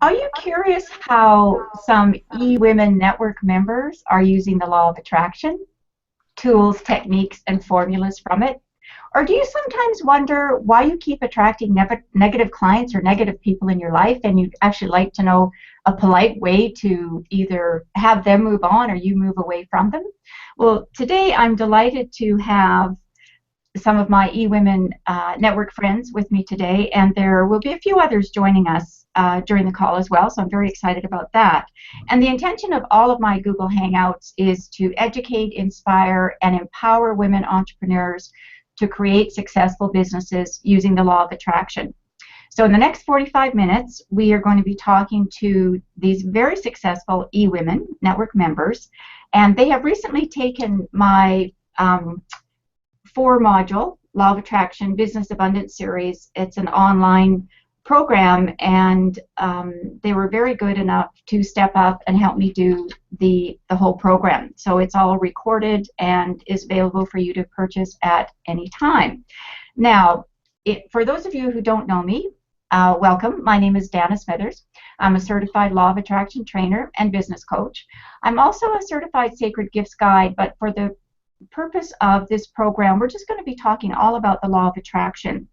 Are you curious how some eWomen network members are using the law of attraction, tools, techniques, and formulas from it? Or do you sometimes wonder why you keep attracting negative clients or negative people in your life, and you'd actually like to know a polite way to either have them move on or you move away from them? Well, today I'm delighted to have some of my eWomen network friends with me today, and there will be a few others joining us during the call as well, so I'm very excited about that. And the intention of all of my Google Hangouts is to educate, inspire, and empower women entrepreneurs to create successful businesses using the law of attraction. So in the next 45 minutes, we are going to be talking to these very successful eWomen network members, and they have recently taken my 4-module Law of Attraction Business Abundance Series. It's an online program, and they were very good enough to step up and help me do the whole program. So it's all recorded and is available for you to purchase at any time. Now, for those of you who don't know me, welcome. My name is Dana Smithers. I'm a certified Law of Attraction trainer and business coach. I'm also a certified Sacred Gifts guide, but for the purpose of this program, we're just going to be talking all about the law of attraction.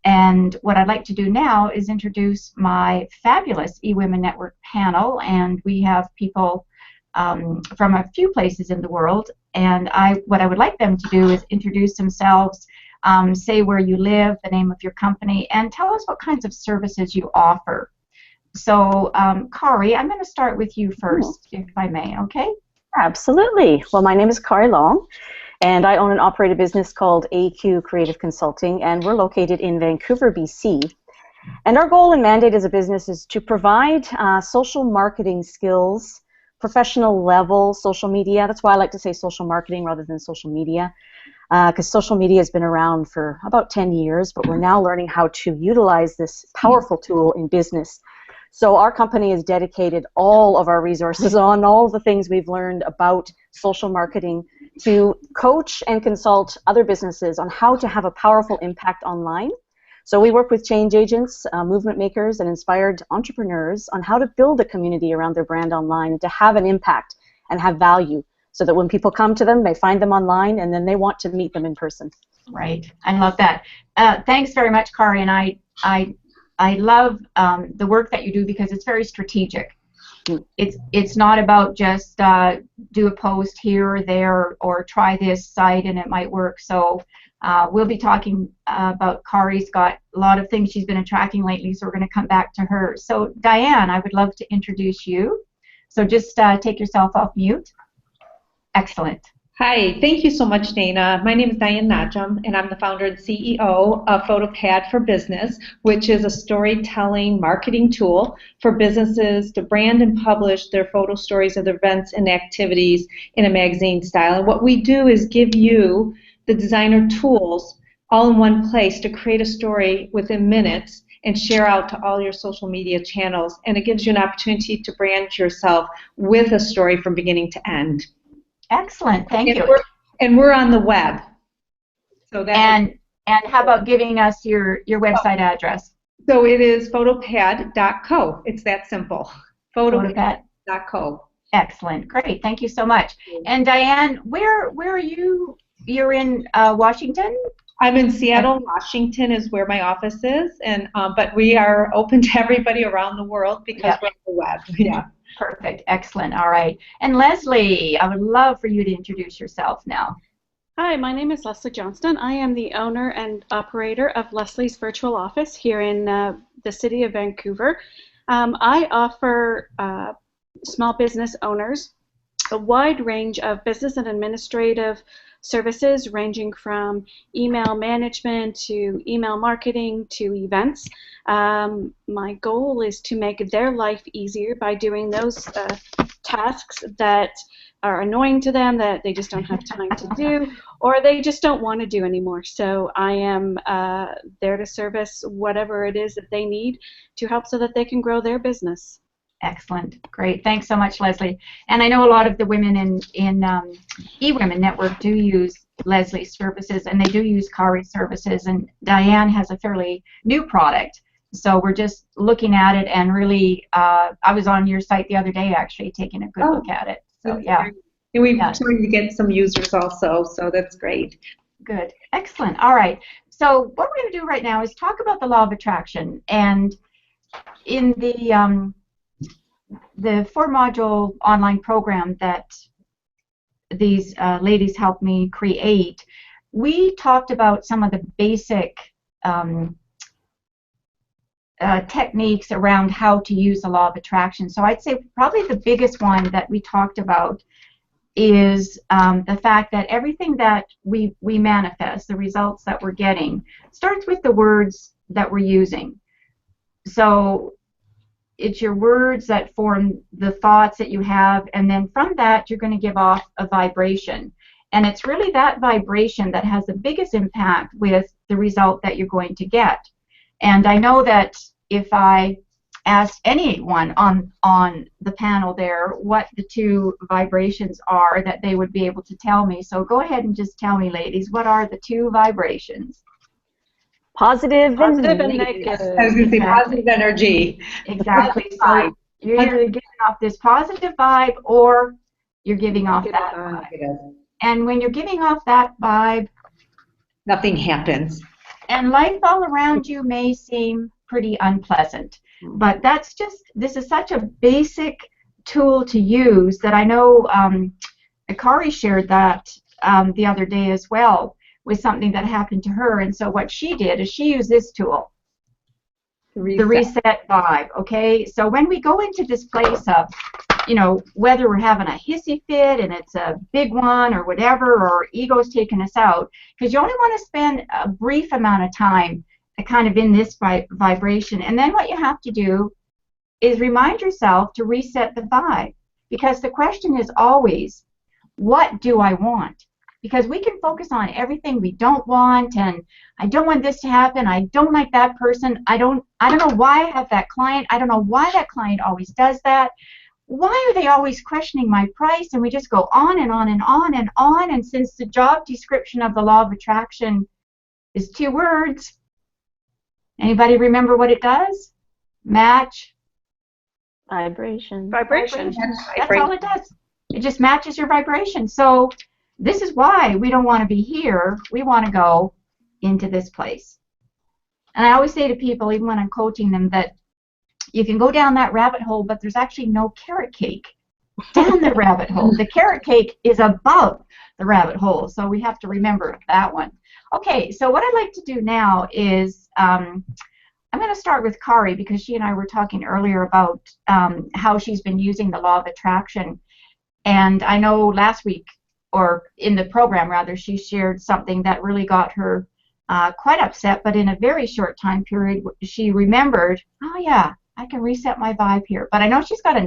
And what I'd like to do now is introduce my fabulous eWomen Network panel, and we have people from a few places in the world, and what I would like them to do is introduce themselves, say where you live, the name of your company, and tell us what kinds of services you offer. So, Kaare, I'm going to start with you first, if I may, okay? Absolutely. Well, my name is Kaare Long, and I own and operate a business called AQ Creative Consulting, and we're located in Vancouver, BC. And our goal and mandate as a business is to provide social marketing skills, professional level social media. That's why I like to say social marketing rather than social media, because social media has been around for about 10 years, but we're now learning how to utilize this powerful tool in business. So our company has dedicated all of our resources on all the things we've learned about social marketing to coach and consult other businesses on how to have a powerful impact online. So we work with change agents, movement makers, and inspired entrepreneurs on how to build a community around their brand online and to have an impact and have value so that when people come to them, they find them online and then they want to meet them in person. Right. I love that. Thanks very much, Kaare, and I love the work that you do because it's very strategic. It's not about just do a post here or there or try this site and it might work. So we'll be talking about Kaare's got a lot of things she's been attracting lately, so we're going to come back to her. So Diane, I would love to introduce you. So just take yourself off mute. Excellent. Hi, thank you so much, Dana. My name is Diane Najm, and I'm the founder and CEO of PhotoPad for Business, which is a storytelling marketing tool for businesses to brand and publish their photo stories of their events and activities in a magazine style. And what we do is give you the designer tools all in one place to create a story within minutes and share out to all your social media channels. And it gives you an opportunity to brand yourself with a story from beginning to end. Excellent, thank you. We're on the web. So that and how about giving us your website address? So it is photopad.co. It's that simple. Photopad.co. Excellent, great, thank you so much. And Diane, where are you? You're in Washington? I'm in Seattle, Washington is where my office is, and but we are open to everybody around the world because we're on the web. Yeah. Perfect. Excellent. All right. And Lesley, I would love for you to introduce yourself now. Hi, my name is Lesley Johnston. I am the owner and operator of Lesley's Virtual Office here in the city of Vancouver. I offer small business owners a wide range of business and administrative services ranging from email management to email marketing to events. My goal is to make their life easier by doing those tasks that are annoying to them, that they just don't have time to do, or they just don't want to do anymore. So I am there to service whatever it is that they need to help so that they can grow their business. Excellent. Great. Thanks so much, Lesley. And I know a lot of the women in eWomen Network do use Lesley's services, and they do use Kaare's services. And Diane has a fairly new product So we're just looking at it, and really, I was on your site the other day actually taking a good look at it. So yeah. Great. And we've tried to get some users also, so that's great. Good. Excellent. All right. So what we're going to do right now is talk about the law of attraction. And in the 4-module online program that these ladies helped me create, we talked about some of the basic techniques around how to use the law of attraction. So I'd say probably the biggest one that we talked about is the fact that everything that we manifest, the results that we're getting, starts with the words that we're using. So it's your words that form the thoughts that you have, and then from that you're going to give off a vibration. And it's really that vibration that has the biggest impact with the result that you're going to get. And I know that if I asked anyone on the panel there what the 2 vibrations are, that they would be able to tell me. So go ahead and just tell me, ladies, what are the 2 vibrations? Positive and negative. I was going to say positive energy. Exactly. So you're either giving off this positive vibe or you're giving off that vibe. And when you're giving off that vibe, nothing happens. And life all around you may seem pretty unpleasant. But that's just, this is such a basic tool to use that I know Kaare shared that the other day as well with something that happened to her. And so what she did is she used this tool, the reset vibe. Okay, so when we go into this place of, you know, whether we're having a hissy fit and it's a big one or whatever, or ego's taking us out, because you only want to spend a brief amount of time kind of in this vibration. And then what you have to do is remind yourself to reset the vibe, because the question is always, what do I want? Because we can focus on everything we don't want, and I don't want this to happen, I don't like that person, I don't know why I have that client, I don't know why that client always does that, why are they always questioning my price? And we just go on and on and on and on. And since the job description of the law of attraction is 2 words, anybody remember what it does? Match. Vibration. Vibration. That's all it does. It just matches your vibration. So this is why we don't want to be here. We want to go into this place. And I always say to people, even when I'm coaching them, that you can go down that rabbit hole, but there's actually no carrot cake down the rabbit hole. The carrot cake is above the rabbit hole. So we have to remember that one. Okay, so what I'd like to do now is I'm going to start with Kaare, because she and I were talking earlier about how she's been using the law of attraction. And I know last week, or in the program rather, she shared something that really got her quite upset, but in a very short time period she remembered, oh yeah, I can reset my vibe here. But I know she's got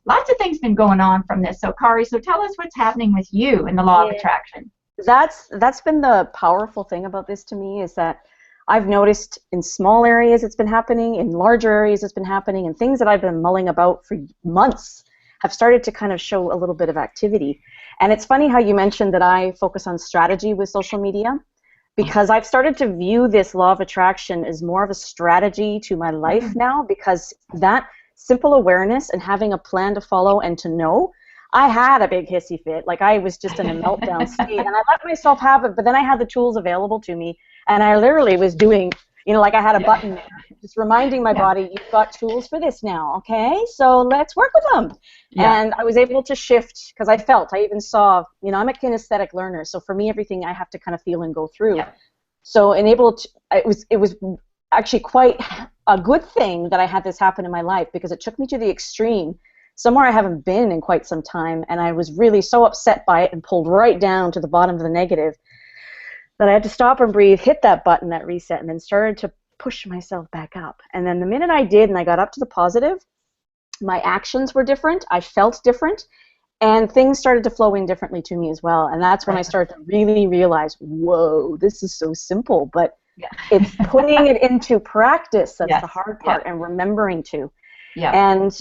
lots of things been going on from this. So Kaare, so tell us what's happening with you in the law of attraction. That's been the powerful thing about this to me, is that I've noticed in small areas it's been happening, in larger areas it's been happening, and things that I've been mulling about for months have started to kind of show a little bit of activity. And it's funny how you mentioned that I focus on strategy with social media, because I've started to view this law of attraction as more of a strategy to my life now, because that simple awareness and having a plan to follow and to know, I had a big hissy fit. Like, I was just in a meltdown state, and I let myself have it, but then I had the tools available to me, and I literally was doing, you know, like I had a button there, just reminding my body, you've got tools for this now, okay? So let's work with them. And I was able to shift, because I even saw, you know, I'm a kinesthetic learner, so for me, everything I have to kind of feel and go through. So it was actually quite a good thing that I had this happen in my life, because it took me to the extreme, somewhere I haven't been in quite some time, and I was really so upset by it and pulled right down to the bottom of the negative that I had to stop and breathe, hit that button, that reset, and then started to push myself back up. And then the minute I did and I got up to the positive, my actions were different, I felt different, and things started to flow in differently to me as well. And that's when I started to really realize, whoa, this is so simple, but it's putting it into practice that's the hard part, and remembering to. And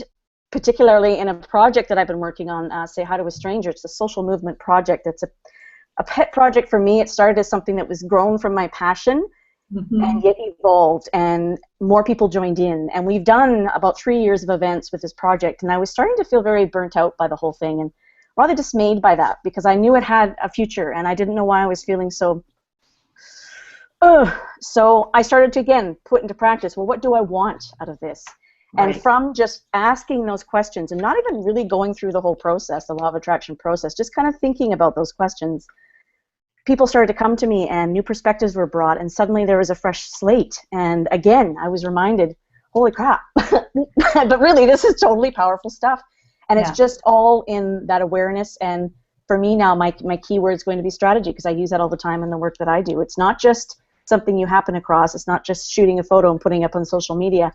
particularly in a project that I've been working on, Say Hi to a Stranger, it's a social movement project. It's a pet project for me. It started as something that was grown from my passion, and it evolved, and more people joined in. And we've done about 3 years of events with this project, and I was starting to feel very burnt out by the whole thing and rather dismayed by that, because I knew it had a future, and I didn't know why I was feeling so. So I started to, again, put into practice, well, what do I want out of this? Right. And from just asking those questions and not even really going through the whole process, the law of attraction process, just kind of thinking about those questions, people started to come to me and new perspectives were brought, and suddenly there was a fresh slate. And again, I was reminded, holy crap, but really this is totally powerful stuff. And it's just all in that awareness. And for me now, my key word is going to be strategy, because I use that all the time in the work that I do. It's not just something you happen across. It's not just shooting a photo and putting it up on social media.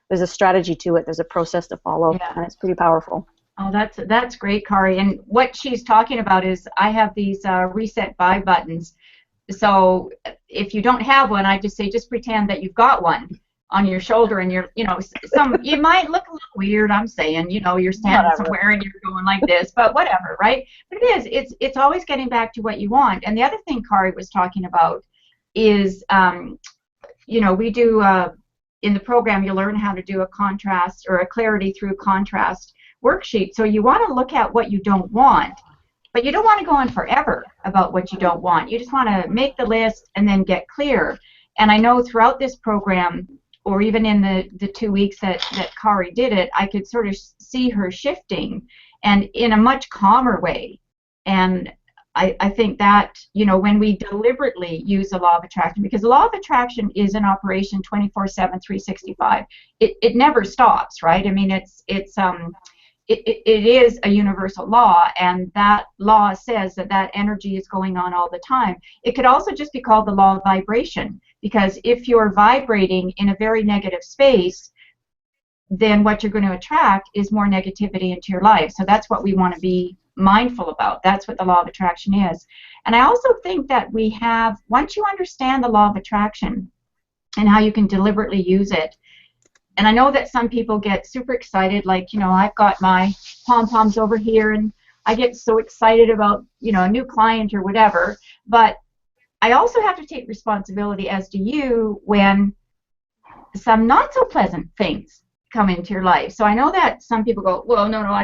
There's a strategy to it. There's a process to follow, and it's pretty powerful. Oh, that's great, Kaare. And what she's talking about is I have these reset buy buttons. So if you don't have one, I just say just pretend that you've got one on your shoulder, and you're, you know, you might look a little weird. I'm saying, you know, you're standing somewhere and you're going like this, but whatever, right? But it's always getting back to what you want. And the other thing Kaare was talking about is, you know, we do in the program, you learn how to do a contrast or a clarity through contrast worksheet. So you want to look at what you don't want, but you don't want to go on forever about what you don't want. You just want to make the list and then get clear. And I know throughout this program, or even in the 2 weeks that Kaare did it, I could sort of see her shifting, and in a much calmer way. And I think that, you know, when we deliberately use the law of attraction, because the law of attraction is in operation 24/7, 365. It never stops, right? I mean, it is a universal law, and that law says that energy is going on all the time. It could also just be called the law of vibration, because if you're vibrating in a very negative space, then what you're going to attract is more negativity into your life. So that's what we want to be mindful about. That's what the law of attraction is. And I also think that we have, once you understand the law of attraction and how you can deliberately use it, and I know that some people get super excited, like, you know, I've got my pom-poms over here and I get so excited about, you know, a new client or whatever, but I also have to take responsibility, as do you, when some not so pleasant things come into your life. So I know that some people go, well, no, I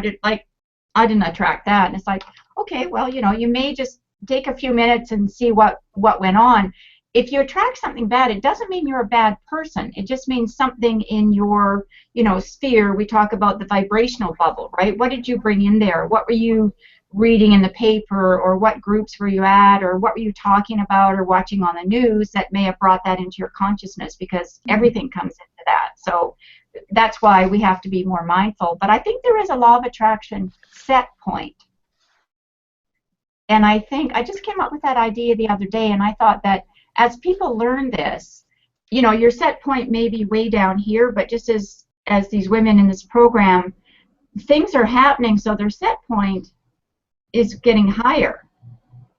didn't attract that. And it's like, okay, well, you know, you may just take a few minutes and see what went on. If you attract something bad, it doesn't mean you're a bad person. It just means something in your, you know, sphere. We talk about the vibrational bubble, right? What did you bring in there? What were you reading in the paper, or what groups were you at, or what were you talking about or watching on the news that may have brought that into your consciousness, because everything comes into that. So that's why we have to be more mindful. But I think there is a law of attraction set point. And I think I just came up with that idea the other day, and I thought that as people learn this, you know, your set point may be way down here, but just as these women in this program, things are happening, so their set point is getting higher,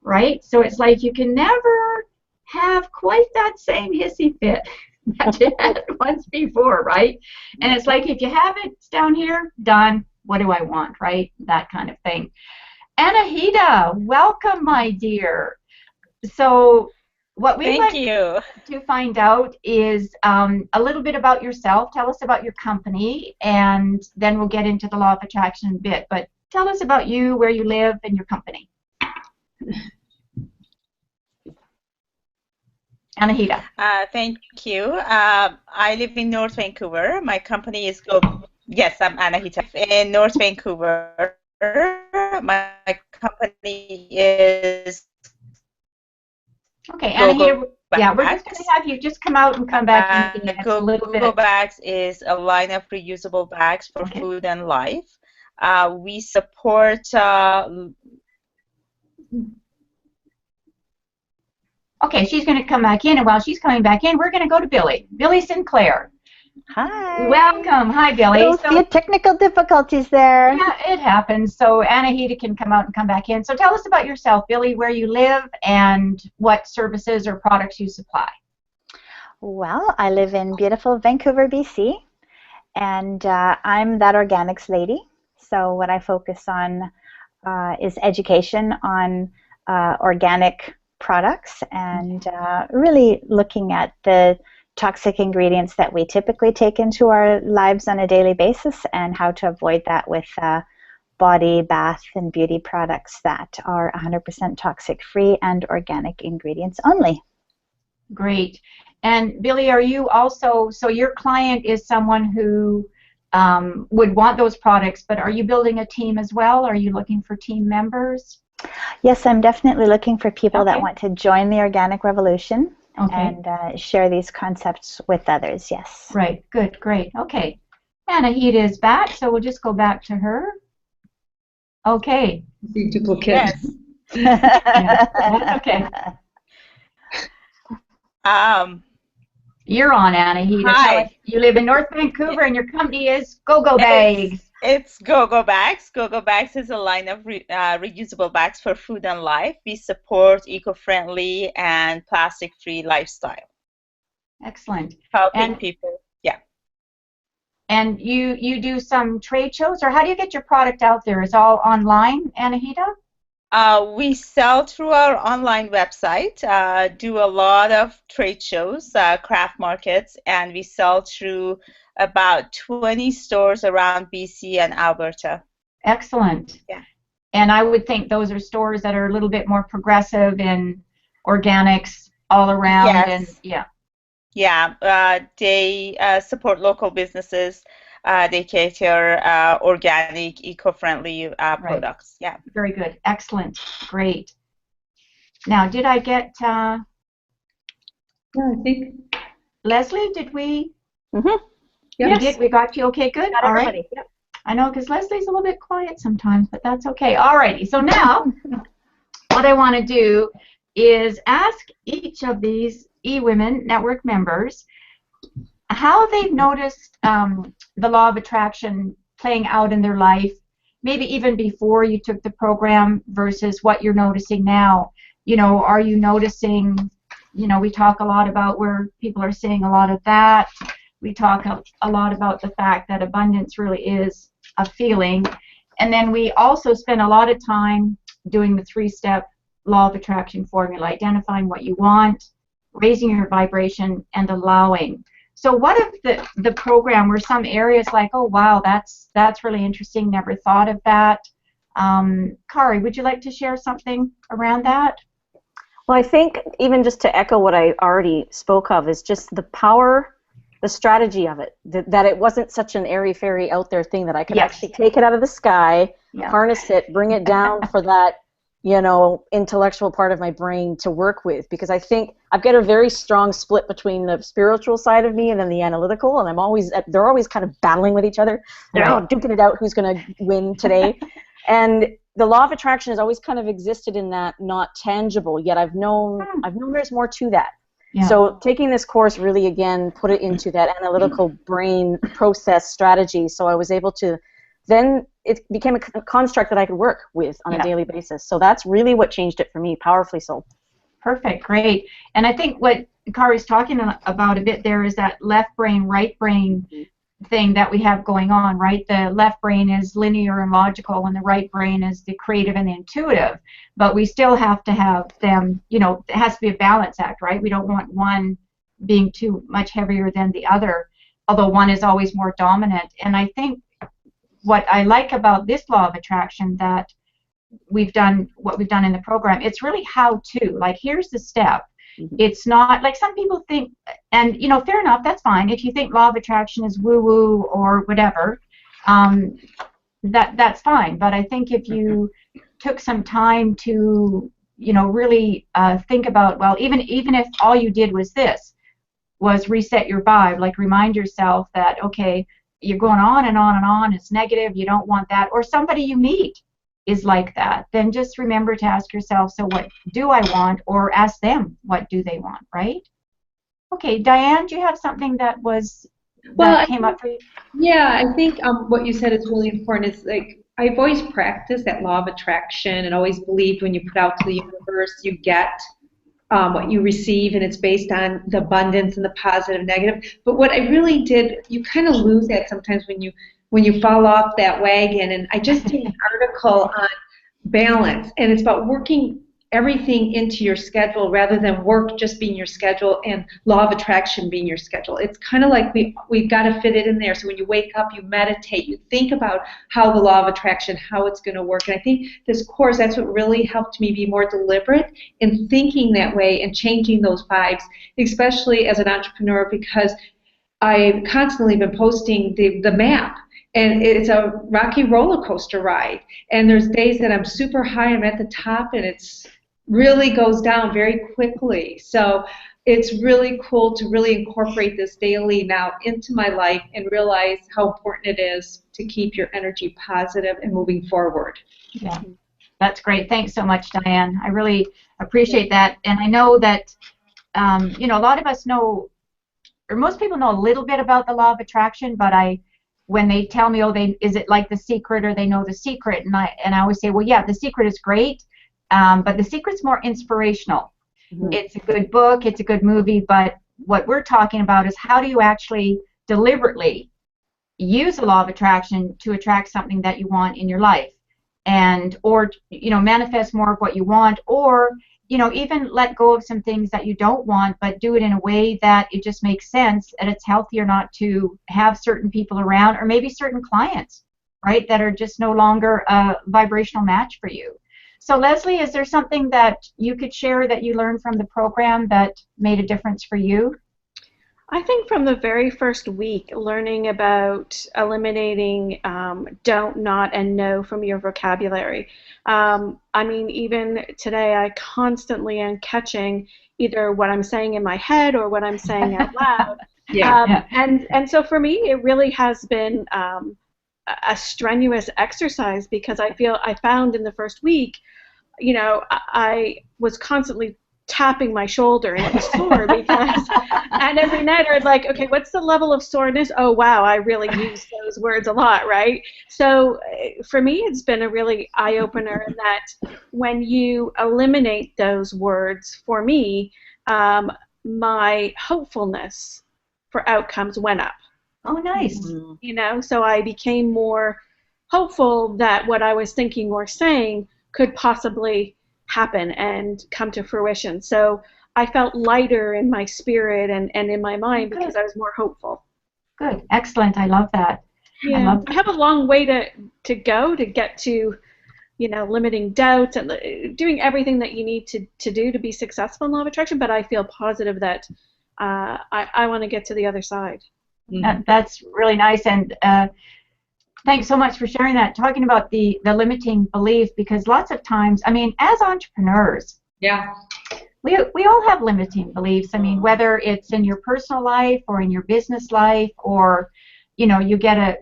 right? So it's like you can never have quite that same hissy fit that you had once before, right? And it's like, if you have it down here, done, what do I want, right? That kind of thing. Anahita, welcome, my dear. So what we'd like to find out is a little bit about yourself. Tell us about your company, and then we'll get into the law of attraction in a bit. But tell us about you, where you live, and your company. Anahita. Thank you. I live in North Vancouver. My company is Yes, I'm Anahita. In North Vancouver. My company is Okay, Anahita. Yeah, we're just going to have you just come out and come back in a little bit. Go Bags is a line of reusable bags for food and life. We support. Okay, she's going to come back in, and while she's coming back in, we're going to go to Billie Sinclair. Hi. Welcome. Hi, Billie. So, technical difficulties there. Yeah, it happens. So Anahita can come out and come back in. So tell us about yourself, Billie, where you live and what services or products you supply. Well, I live in beautiful Vancouver, BC, and I'm that organics lady. So what I focus on is education on organic products and really looking at the toxic ingredients that we typically take into our lives on a daily basis and how to avoid that with body, bath, and beauty products that are 100% toxic-free and organic ingredients only. Great. And Billie, are you also, so your client is someone who would want those products, but are you building a team as well? Are you looking for team members? Yes, I'm definitely looking for people that want to join the organic revolution and share these concepts with others, yes. Right, good, great. Okay. Anahita is back, so we'll just go back to her. Okay. The duplicate. Yes. Yeah, that's okay. You're on, Anahita. Hi. You live in North Vancouver and your company is Go-Go Bags. It's Go-Go Bags. Go-Go Bags is a line of reusable bags for food and life. We support eco-friendly and plastic-free lifestyle. Excellent. Helping people, yeah. And you do some trade shows, or how do you get your product out there? Is it all online, Anahita? We sell through our online website, do a lot of trade shows, craft markets, and we sell through about 20 stores around BC and Alberta. Excellent. Yeah. And I would think those are stores that are a little bit more progressive in organics all around. Yes. And yeah. Yeah, they support local businesses. They cater organic, eco-friendly products. Yeah. Very good. Excellent. Great. Now, did I get? Yeah, I think. Lesley, did we? Mm-hmm. Yes. We did. We got you. Okay. Good. Got All everybody. right. Yep. I know, because Leslie's a little bit quiet sometimes, but that's okay. All righty. So now, what I want to do is ask each of these eWomen Network members how they've noticed the law of attraction playing out in their life, maybe even before you took the program versus what you're noticing now. You know, are you noticing, you know, we talk a lot about where people are seeing a lot of that. We talk a lot about the fact that abundance really is a feeling. And then we also spend a lot of time doing the 3-step law of attraction formula, identifying what you want, raising your vibration, and allowing. So what if the program were some areas like, oh wow, that's really interesting, never thought of that. Kaare, would you like to share something around that? Well, I think even just to echo what I already spoke of is just the power, the strategy of it, that it wasn't such an airy-fairy out there thing, that I could actually take it out of the sky, harness it, bring it down for that, you know, intellectual part of my brain to work with, because I think I've got a very strong split between the spiritual side of me and then the analytical, and they're always kind of battling with each other. They're duking it out, who's going to win today. And the law of attraction has always kind of existed in that not tangible, yet I've known there's more to that. Yeah. So taking this course really, again, put it into that analytical brain process strategy, so I was able to then it became a construct that I could work with on a daily basis. So that's really what changed it for me, powerfully so. Perfect, great. And I think what Kaare's talking about a bit there is that left brain, right brain thing that we have going on, right? The left brain is linear and logical, and the right brain is the creative and the intuitive. But we still have to have them, you know, it has to be a balance act, right? We don't want one being too much heavier than the other, although one is always more dominant. And I think what I like about this law of attraction that we've done, what we've done in the program, it's really how to. Like, here's the step. It's not like some people think, and you know, fair enough, that's fine. If you think law of attraction is woo-woo or whatever, that's fine. But I think if you took some time to, you know, really think about, well, even if all you did was this, was reset your vibe, like remind yourself that, okay, you're going on and on and on, it's negative, you don't want that, or somebody you meet is like that, then just remember to ask yourself, so what do I want, or ask them what do they want, right? Okay, Diane, do you have something that came up for you? Yeah, I think what you said is really important. Is like, I've always practiced that law of attraction and always believed when you put out to the universe, you get what you receive, and it's based on the abundance and the positive, negative. But what I really did, you kind of lose that sometimes when you fall off that wagon. And I just did an article on balance, and it's about working everything into your schedule rather than work just being your schedule and law of attraction being your schedule. It's kind of like we've got to fit it in there. So when you wake up, you meditate, you think about how the law of attraction, how it's going to work. And I think this course, that's what really helped me be more deliberate in thinking that way and changing those vibes, especially as an entrepreneur, because I've constantly been posting the map. And it's a rocky roller coaster ride. And there's days that I'm super high, I'm at the top, and it's really goes down very quickly. So it's really cool to really incorporate this daily now into my life and realize how important it is to keep your energy positive and moving forward. Yeah, that's great. Thanks so much, Diane. I really appreciate that. And I know that, you know, a lot of us know, or most people know a little bit about the law of attraction, but when they tell me, oh, is it like The Secret, or they know The Secret, and I always say, well, yeah, The Secret is great, but The Secret's more inspirational. Mm-hmm. It's a good book, it's a good movie, but what we're talking about is how do you actually deliberately use the law of attraction to attract something that you want in your life, or you know, manifest more of what you want, or you know, even let go of some things that you don't want, but do it in a way that it just makes sense, and it's healthier not to have certain people around, or maybe certain clients, right, that are just no longer a vibrational match for you. So Lesley, is there something that you could share that you learned from the program that made a difference for you? I think from the very first week, learning about eliminating don't, not, and no from your vocabulary. I mean, even today, I constantly am catching either what I'm saying in my head or what I'm saying out loud. And so for me, it really has been a strenuous exercise, because I found in the first week, you know, I was constantly tapping my shoulder and it was sore because, and every night I'd like, okay, what's the level of soreness? Oh wow, I really use those words a lot, right? So for me, it's been a really eye-opener in that when you eliminate those words, for me, my hopefulness for outcomes went up. Oh, nice. You know, so I became more hopeful that what I was thinking or saying could possibly happen and come to fruition. So I felt lighter in my spirit and in my mind because I was more hopeful. Good. Excellent. I love that. Yeah. I have a long way to go to get to, you know, limiting doubt and doing everything that you need to do to be successful in law of attraction, but I feel positive that I want to get to the other side. That's really nice, and thanks so much for sharing that, talking about the limiting belief, because lots of times, I mean, as entrepreneurs, we all have limiting beliefs. I mean, whether it's in your personal life or in your business life, or, you know,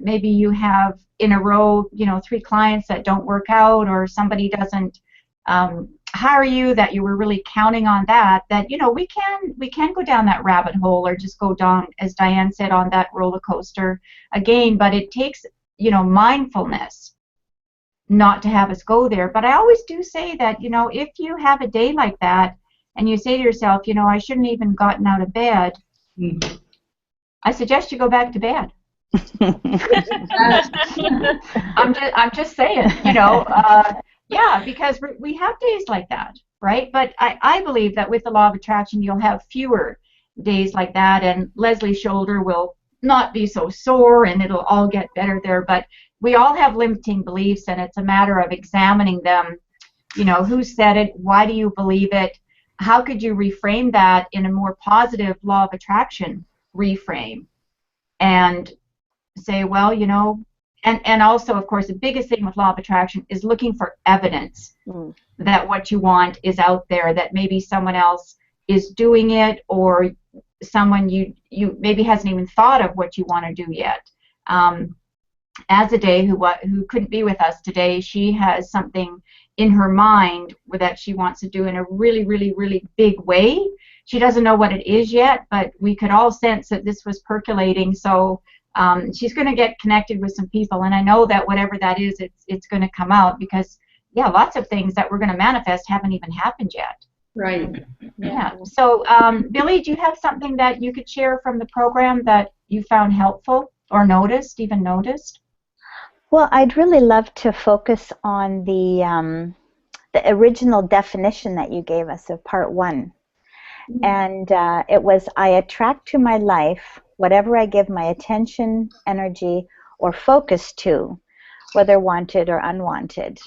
maybe you have in a row, you know, 3 clients that don't work out, or somebody doesn't hire you that you were really counting on that, you know, we can go down that rabbit hole, or just go down, as Diane said, on that roller coaster again, but it takes, you know, mindfulness not to have us go there. But I always do say that, you know, if you have a day like that and you say to yourself, you know, I shouldn't even gotten out of bed, I suggest you go back to bed. I'm just saying, you know, yeah, because we have days like that, right? But I believe that with the law of attraction, you'll have fewer days like that, and Leslie's shoulder will not be so sore, and it'll all get better there. But we all have limiting beliefs, and it's a matter of examining them. You know, who said it? Why do you believe it? How could you reframe that in a more positive law of attraction reframe? And say, well, you know, and also, of course, the biggest thing with law of attraction is looking for evidence that what you want is out there, that maybe someone else is doing it, or someone you maybe hasn't even thought of what you want to do yet. Azadeh, who couldn't be with us today, she has something in her mind that she wants to do in a really, really, really big way. She doesn't know what it is yet, but we could all sense that this was percolating. So she's going to get connected with some people, and I know that whatever that is, it's going to come out, because, yeah, lots of things that we're going to manifest haven't even happened yet. Right. Yeah. So, Billie, do you have something that you could share from the program that you found helpful, or even noticed? Well, I'd really love to focus on the the original definition that you gave us of part 1. And it was, I attract to my life whatever I give my attention, energy, or focus to, whether wanted or unwanted.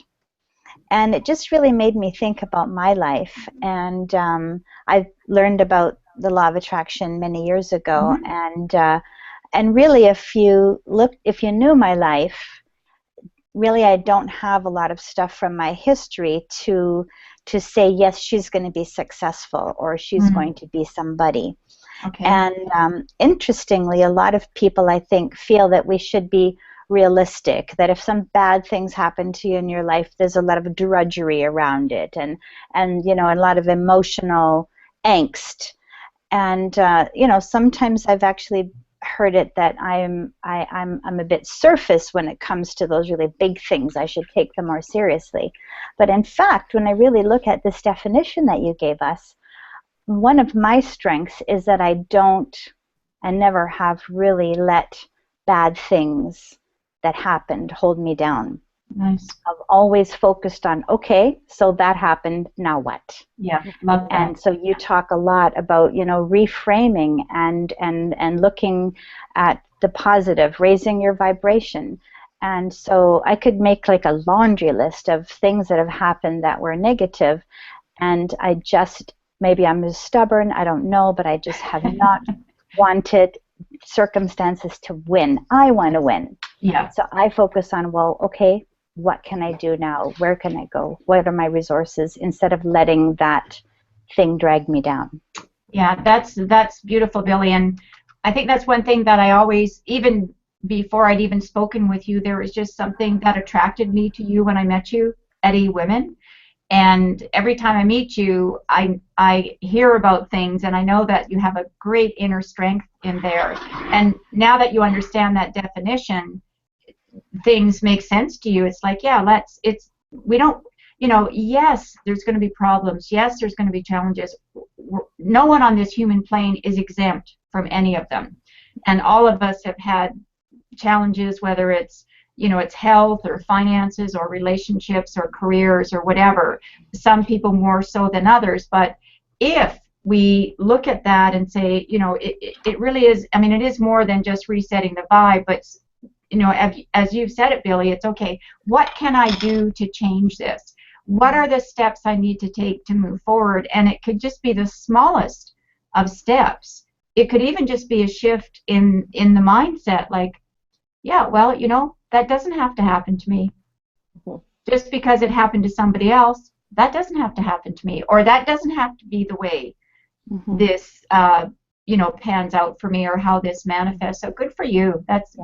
And it just really made me think about my life. And I learned about the law of attraction many years ago. And really, if you knew my life, really I don't have a lot of stuff from my history to say, yes, she's going to be successful or she's going to be somebody. Okay. And interestingly, a lot of people, I think, feel that we should be realistic, that if some bad things happen to you in your life, there's a lot of drudgery around it, and you know, a lot of emotional angst. And you know, sometimes I've actually heard it that I'm a bit surface when it comes to those really big things. I should take them more seriously. But in fact, when I really look at this definition that you gave us, one of my strengths is that I never have really let bad things that happened hold me down. Nice. I've always focused on, okay, so that happened, now what? Yeah, love that. And so you talk a lot about, you know, reframing and looking at the positive, raising your vibration. And so I could make like a laundry list of things that have happened that were negative, and I just, maybe I'm just stubborn, I don't know, but I just have not wanted circumstances to win. I want to win. Yeah. So I focus on, well, okay, what can I do now? Where can I go? What are my resources? Instead of letting that thing drag me down. Yeah, that's beautiful, Billie. And I think that's one thing that I always, even before I'd even spoken with you, there was just something that attracted me to you when I met you at eWomen. And every time I meet you, I hear about things, and I know that you have a great inner strength in there. And now that you understand that definition, things make sense to you. It's like, yeah, we don't, you know, yes, there's going to be problems. Yes, there's going to be challenges. No one on this human plane is exempt from any of them. And all of us have had challenges, whether it's, you know, it's health or finances or relationships or careers or whatever. Some people more so than others. But if we look at that and say, you know, it really is, I mean, it is more than just resetting the vibe, but, you know, as you've said it, Billie, it's okay. What can I do to change this? What are the steps I need to take to move forward? And it could just be the smallest of steps. It could even just be a shift in the mindset, like, yeah, well, you know, that doesn't have to happen to me. Just because it happened to somebody else, that doesn't have to happen to me, or that doesn't have to be the way this, you know, pans out for me, or how this manifests. So good for you. That's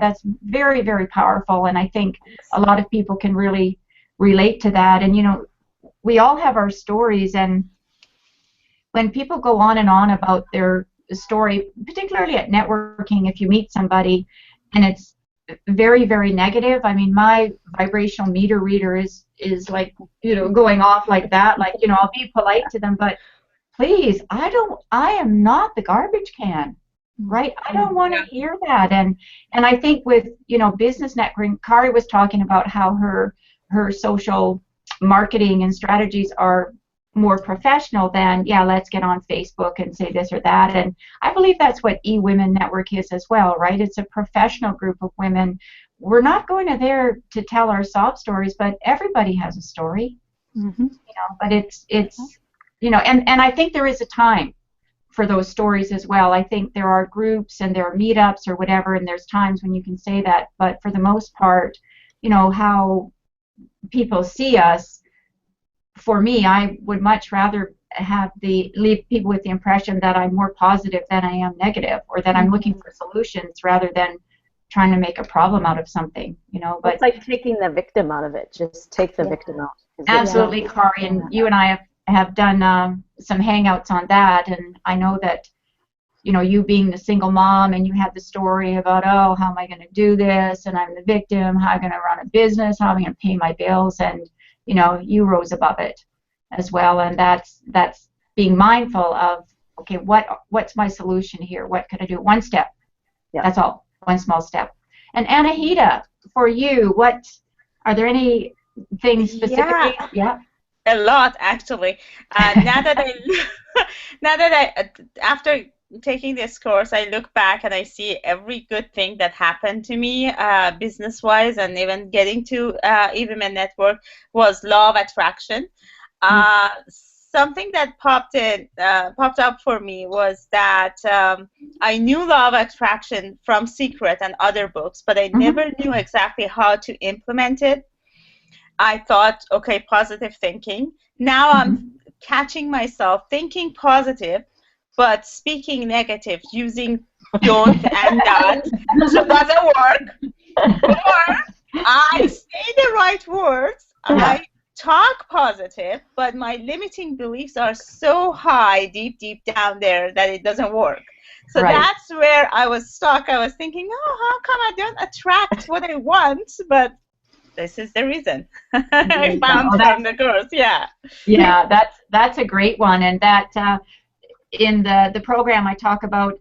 very, very powerful, and I think a lot of people can really relate to that. And you know, we all have our stories, and when people go on and on about their story, particularly at networking, if you meet somebody and it's very, very negative, I mean, my vibrational meter reader is like, you know, going off like that. Like, you know, I'll be polite to them, but please, I am not the garbage can, right? I don't want to hear that. And I think with, you know, business networking, Kaare was talking about how her social marketing and strategies are more professional than, yeah, let's get on Facebook and say this or that. And I believe that's what eWomen Network is as well, right? It's a professional group of women. We're not going to there to tell our sob stories, but everybody has a story, you know, but it's you know, and I think there is a time for those stories as well. I think there are groups and there are meetups or whatever, and there's times when you can say that, but for the most part, you know, how people see us, for me, I would much rather leave people with the impression that I'm more positive than I am negative, or that I'm looking for solutions rather than trying to make a problem out of something, you know. But it's like taking the victim out of it. Just take the victim out. Absolutely, Kaare, and you and I have done some hangouts on that, and I know that, you know, you being the single mom, and you had the story about, oh, how am I going to do this, and I'm the victim, how am I going to run a business, how am I going to pay my bills, and you know, you rose above it as well, and that's being mindful of, okay, what's my solution here? What can I do? One step. Yeah. That's all. One small step. And Anahita, for you, are there any things specifically? Yeah. A lot, actually. Now that now that after taking this course, I look back and I see every good thing that happened to me, business-wise, and even getting to eWomen Network was law of attraction. Something that popped up for me was that I knew law of attraction from Secret and other books, but I never knew exactly how to implement it. I thought, okay, positive thinking. Now I'm catching myself thinking positive, but speaking negative, using don't and not. So it doesn't work. Or I say the right words, I talk positive, but my limiting beliefs are so high, deep down there, that it doesn't work. So that's where I was stuck. I was thinking, oh, how come I don't attract what I want? But this is the reason I found from the course. Yeah. Yeah, that's a great one, and that in the program I talk about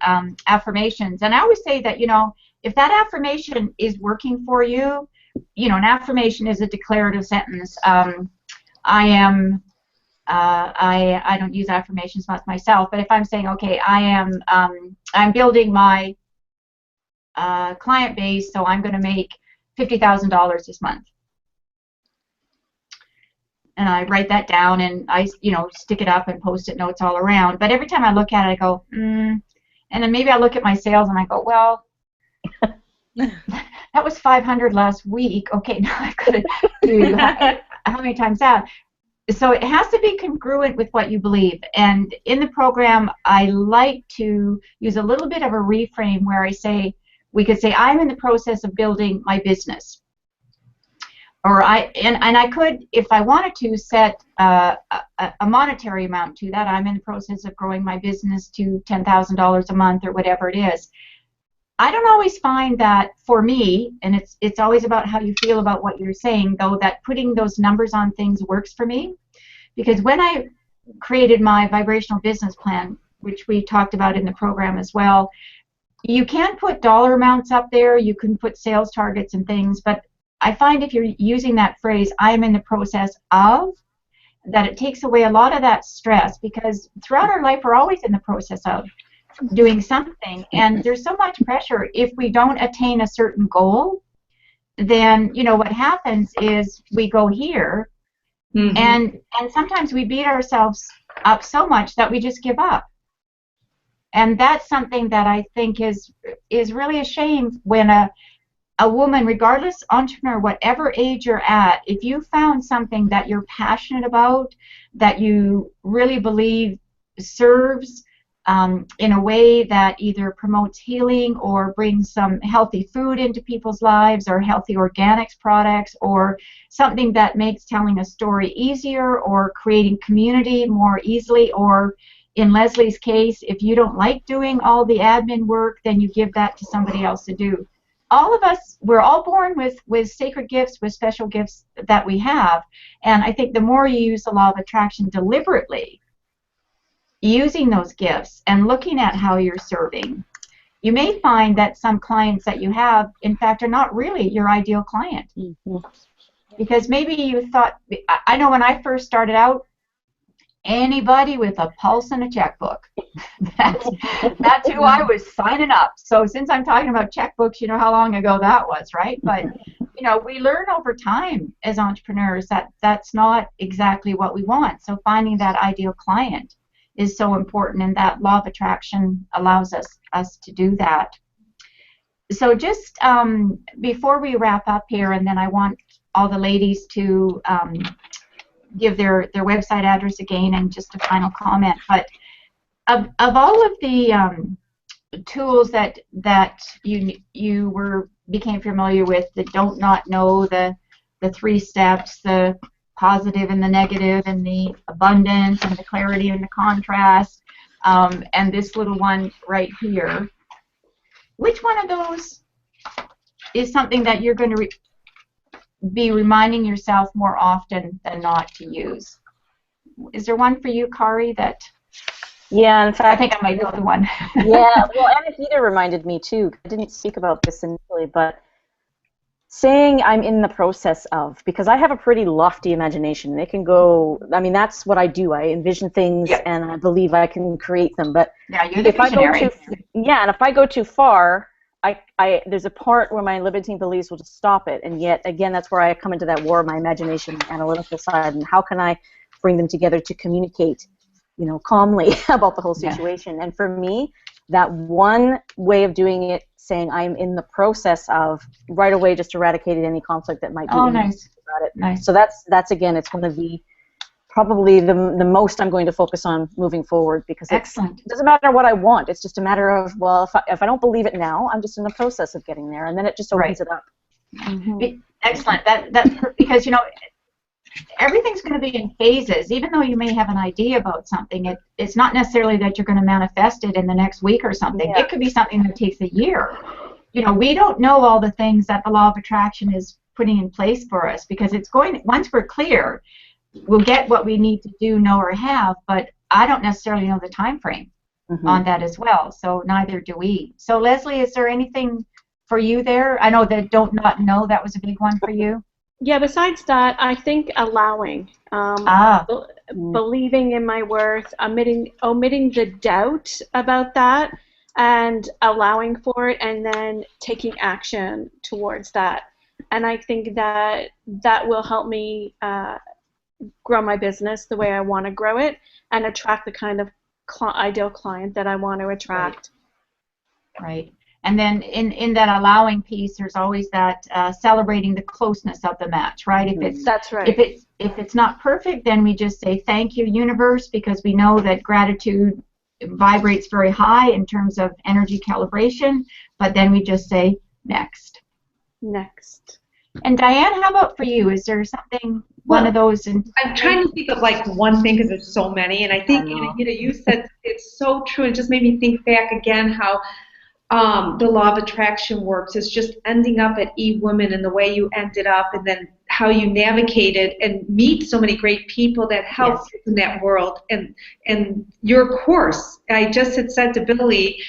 affirmations, and I always say that if that affirmation is working for you, an affirmation is a declarative sentence. I am. I don't use affirmations much myself, but if I'm saying, okay, I'm building my client base, so I'm going to make $50,000 this month. And I write that down, and I, stick it up and Post-it notes all around. But every time I look at it, I go, and then maybe I look at my sales and I go, well, that was 500 last week. Okay, now I've got to do how many times that? So it has to be congruent with what you believe. And in the program, I like to use a little bit of a reframe where we could say, I'm in the process of building my business. Or I could, if I wanted to, set a monetary amount to that. I'm in the process of growing my business to $10,000 a month or whatever it is. I don't always find that for me, and it's always about how you feel about what you're saying, though, that putting those numbers on things works for me. Because when I created my vibrational business plan, which we talked about in the program as well, you can put dollar amounts up there, you can put sales targets and things, but I find if you're using that phrase, I am in the process of, that it takes away a lot of that stress, because throughout our life we're always in the process of doing something, and there's so much pressure. If we don't attain a certain goal, then what happens is we go here, and sometimes we beat ourselves up so much that we just give up. And that's something that I think is really a shame when a woman, regardless, entrepreneur, whatever age you're at, if you found something that you're passionate about, that you really believe serves in a way that either promotes healing or brings some healthy food into people's lives, or healthy organics products, or something that makes telling a story easier, or creating community more easily, or in Lesley's case, if you don't like doing all the admin work, then you give that to somebody else to do. All of us, we're all born with sacred gifts, with special gifts that we have, and I think the more you use the law of attraction deliberately, using those gifts and looking at how you're serving, you may find that some clients that you have, in fact, are not really your ideal client. Because maybe you thought, I know when I first started out, anybody with a pulse and a checkbook. That's who I was signing up. So since I'm talking about checkbooks, you know how long ago that was, right? But we learn over time as entrepreneurs that that's not exactly what we want. So finding that ideal client is so important, and that law of attraction allows us to do that. So just before we wrap up here, and then I want all the ladies to give their website address again and just a final comment. But of all of the tools that you became familiar with, the don't not know, the 3 steps, the positive and the negative, and the abundance and the clarity and the contrast, and this little one right here, which one of those is something that you're going to be reminding yourself more often than not to use? Is there one for you, Kaare, that... Yeah, in fact, I think I might know the one. Yeah, well, Anahita reminded me too. I didn't speak about this initially, but saying I'm in the process of, because I have a pretty lofty imagination. It can go, I mean, that's what I do. I envision things and I believe I can create them. But you're the if I go visionary. and if I go too far, there's a part where my limiting beliefs will just stop it. And yet, again, that's where I come into that war of my imagination, analytical side, and how can I bring them together to communicate, calmly about the whole situation. And for me, that one way of doing it, saying I'm in the process of, right away just eradicated any conflict that might be nice. about it. Nice. So that's again, it's one of the probably the most I'm going to focus on moving forward, because it doesn't matter what I want. It's just a matter of, well, if I don't believe it now, I'm just in the process of getting there, and then it just opens it up. Excellent. That's because everything's going to be in phases. Even though you may have an idea about something, it's not necessarily that you're going to manifest it in the next week or something. It could be something that takes a year. We don't know all the things that the law of attraction is putting in place for us, because once we're clear, we'll get what we need to do, know, or have, but I don't necessarily know the time frame on that as well, so neither do we. So Lesley, is there anything for you there? I know that don't not know, that was a big one for you. Yeah, besides that, I think allowing, believing in my worth, omitting the doubt about that, and allowing for it, and then taking action towards that. And I think that will help me grow my business the way I want to grow it, and attract the kind of ideal client that I want to attract. Right. And then in that allowing piece, there's always that celebrating the closeness of the match, right? That's right. If it's not perfect, then we just say thank you, universe, because we know that gratitude vibrates very high in terms of energy calibration. But then we just say next. Next. And Diane, how about for you? Is there something, one of those? I'm trying to think of like one thing, because there's so many, and I think you said it's so true. It just made me think back again how the law of attraction works. Is just ending up at eWomen and the way you ended up, and then how you navigated and meet so many great people that help in that world. And your course, I just had said to Billie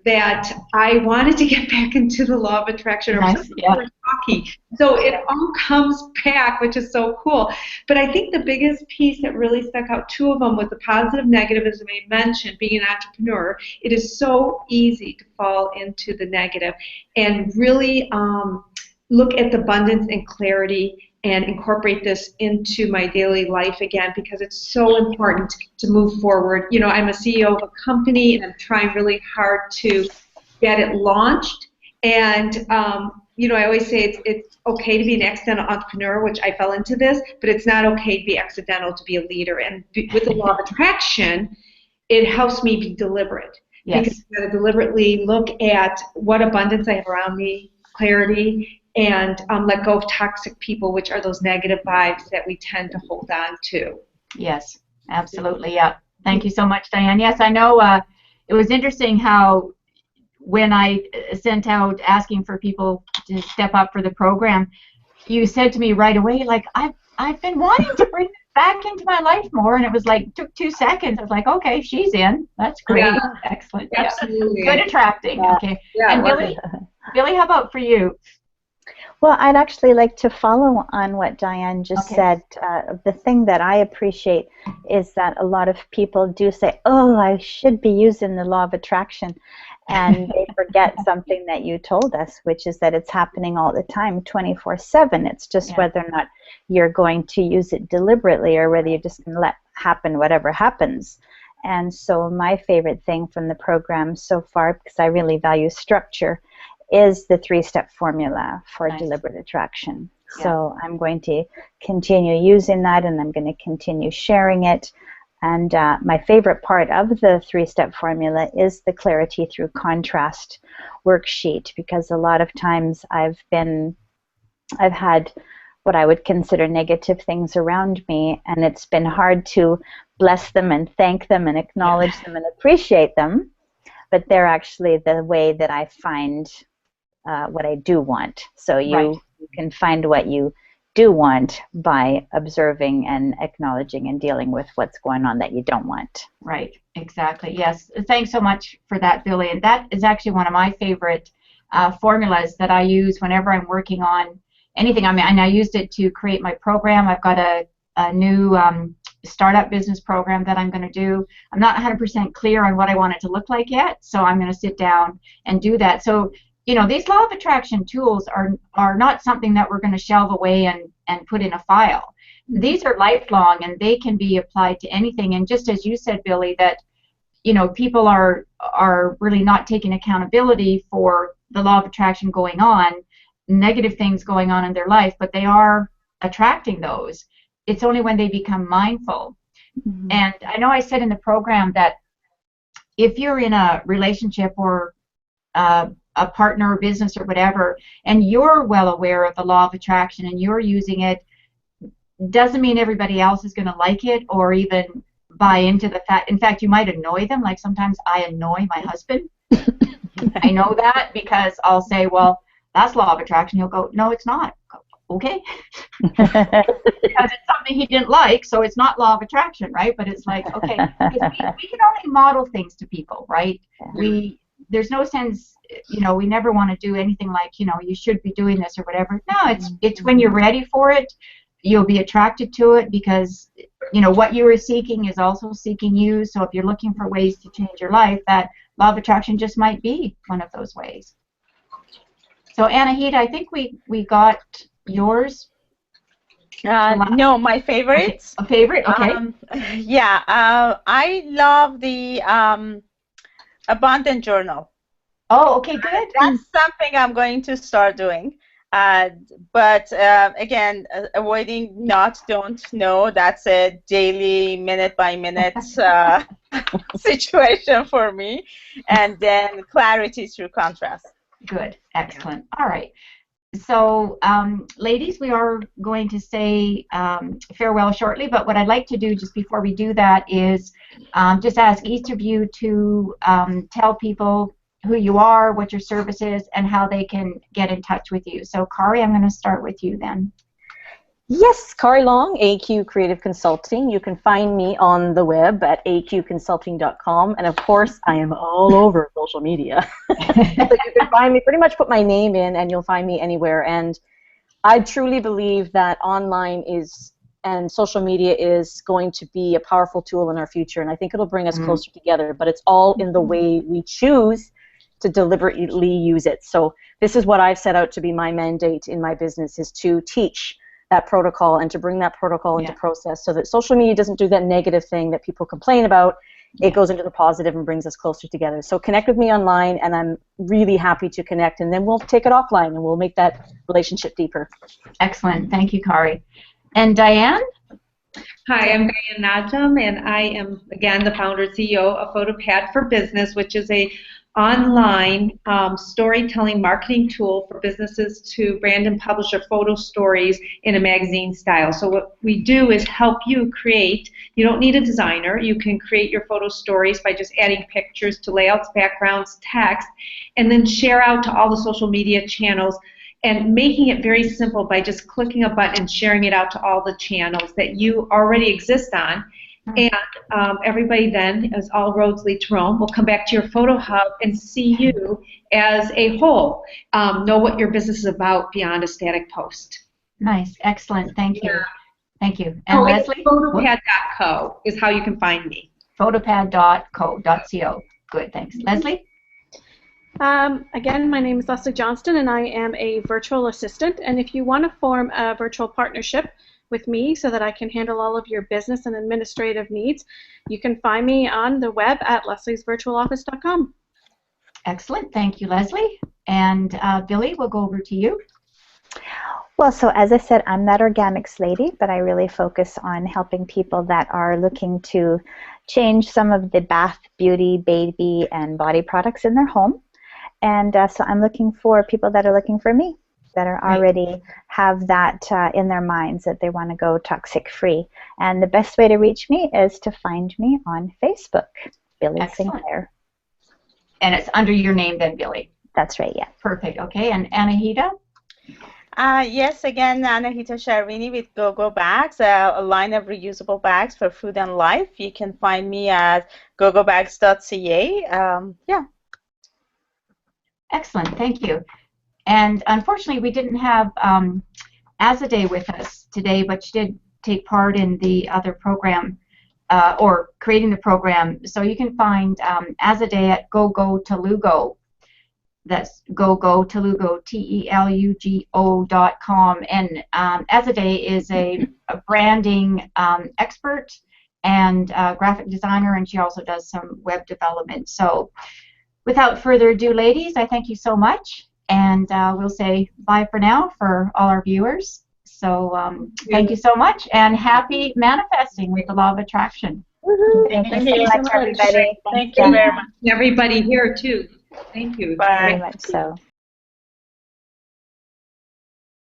that I wanted to get back into the law of attraction, or hockey. So it all comes back, which is so cool. But I think the biggest piece that really stuck out, two of them, was the positive, negative, as I mentioned, being an entrepreneur. It is so easy to fall into the negative, and really look at the abundance and clarity and incorporate this into my daily life again, because it's so important to move forward. I'm a CEO of a company, and I'm trying really hard to get it launched. And, I always say it's okay to be an accidental entrepreneur, which I fell into this, but it's not okay to be accidental to be a leader. And with the law of attraction, it helps me be deliberate. Yes. Because I gotta deliberately look at what abundance I have around me, clarity, and let go of toxic people, which are those negative vibes that we tend to hold on to. Yes, absolutely. Yeah. Thank you so much, Diane. Yes, I know it was interesting how when I sent out asking for people to step up for the program, you said to me right away, like, I've been wanting to bring it back into my life more, and it was like, took 2 seconds. I was like, okay, she's in. That's great. Yeah. Excellent. Absolutely. Yeah. Good attracting. Yeah. Okay. Yeah, and Billie, how about for you? Well, I'd actually like to follow on what Diane just said. The thing that I appreciate is that a lot of people do say, oh, I should be using the law of attraction. And they forget something that you told us, which is that it's happening all the time, 24/7. It's just whether or not you're going to use it deliberately, or whether you're just going to let happen whatever happens. And so my favorite thing from the program so far, because I really value structure, is the 3-step formula for deliberate attraction. So I'm going to continue using that, and I'm going to continue sharing it. And my favorite part of the 3-step formula is the clarity through contrast worksheet, because a lot of times I've had what I would consider negative things around me, and it's been hard to bless them and thank them and acknowledge them and appreciate them, but they're actually the way that I find what I do want. So you can find what you do want by observing and acknowledging and dealing with what's going on that you don't want. Right, exactly. Yes, thanks so much for that, Billie. And that is actually one of my favorite formulas that I use whenever I'm working on anything. I mean, and I used it to create my program. I've got a new startup business program that I'm going to do. I'm not 100% clear on what I want it to look like yet, so I'm going to sit down and do that. So, you know, these law of attraction tools are not something that we're going to shelve away and put in a file. These are lifelong, and they can be applied to anything. And just as you said, Billie, that, you know, people are really not taking accountability for the law of attraction going on, negative things going on in their life, but they are attracting those. It's only when they become mindful. Mm-hmm. And I know I said in the program that if you're in a relationship or a partner or business or whatever, and you're well aware of the law of attraction and you're using it, doesn't mean everybody else is going to like it or even buy into the fact. In fact, you might annoy them. Like sometimes I annoy my husband. I know that because I'll say, well, that's law of attraction. He'll go, no, it's not. Okay. Because it's something he didn't like, so it's not law of attraction, right? But it's like, okay, we can only model things to people, right? There's no sense, you know, we never want to do anything like, you know, you should be doing this or whatever. No, it's when you're ready for it, you'll be attracted to it because, you know, what you are seeking is also seeking you. So if you're looking for ways to change your life, that law of attraction just might be one of those ways. So Anahita, I think we got yours. No, my favorites. A favorite? Okay. Yeah, I love the Abundant Journal. Oh, okay, good. That's something I'm going to start doing. But again, avoiding not, don't, know, that's a daily, minute-by-minute situation for me. And then clarity through contrast. Good. Excellent. All right. So, ladies, we are going to say farewell shortly, but what I'd like to do just before we do that is just ask each of you to tell people who you are, what your service is, and how they can get in touch with you. So, Kaare, I'm going to start with you then. Yes, Kaare Long, AQ Creative Consulting. You can find me on the web at aqconsulting.com, and of course, I am all over social media. So you can find me, pretty much put my name in, and you'll find me anywhere. And I truly believe that online and social media is going to be a powerful tool in our future, and I think it'll bring us closer together, but it's all in the way we choose to deliberately use it. So this is what I've set out to be my mandate in my business, is to teach that protocol and to bring that protocol into process so that social media doesn't do that negative thing that people complain about. It goes into the positive and brings us closer together. So connect with me online, and I'm really happy to connect, and then we'll take it offline and we'll make that relationship deeper. Excellent. Thank you, Kaare. And Diane? Hi, I'm Diane Najm, and I am, again, the founder and CEO of PhotoPad for Business, which is a online storytelling marketing tool for businesses to brand and publish their photo stories in a magazine style. So what we do is help you create. You don't need a designer. You can create your photo stories by just adding pictures to layouts, backgrounds, text, and then share out to all the social media channels, and making it very simple by just clicking a button and sharing it out to all the channels that you already exist on. And everybody then, as all roads lead to Rome, will come back to your photo hub and see you as a whole. Know what your business is about beyond a static post. Nice. Excellent. Thank you. Thank you. And Lesley? Photopad.co is how you can find me. Photopad.co. Good. Thanks. Lesley? Again, my name is Lesley Johnston, and I am a virtual assistant. And if you want to form a virtual partnership with me so that I can handle all of your business and administrative needs, you can find me on the web at lesliesvirtualoffice.com. Excellent. Thank you, Lesley. And Billie, we'll go over to you. Well, so as I said, I'm that organics lady, but I really focus on helping people that are looking to change some of the bath, beauty, baby, and body products in their home. And so I'm looking for people that are looking for me, that are already have that in their minds that they want to go toxic free. And the best way to reach me is to find me on Facebook, Billie Sinclair. And it's under your name then, Billie? That's right, yeah. Perfect. Okay, and Anahita? Yes, again, Anahita Shahrvini with GoGo Bags, a line of reusable bags for food and life. You can find me at gogobags.ca. Yeah. Excellent. Thank you. And unfortunately, we didn't have Azadeh with us today, but she did take part in the other program, or creating the program. So you can find Azadeh at GoGoTelugo. That's GoGoTelugo, TELUGO.com. And Azadeh is a branding expert and graphic designer, and she also does some web development. So without further ado, ladies, I thank you so much. And we'll say bye for now for all our viewers. So thank you so much, and happy manifesting with the law of attraction. Thank you so much, everybody. Thank you very much. Everybody here too. Thank you. Bye. Very much so.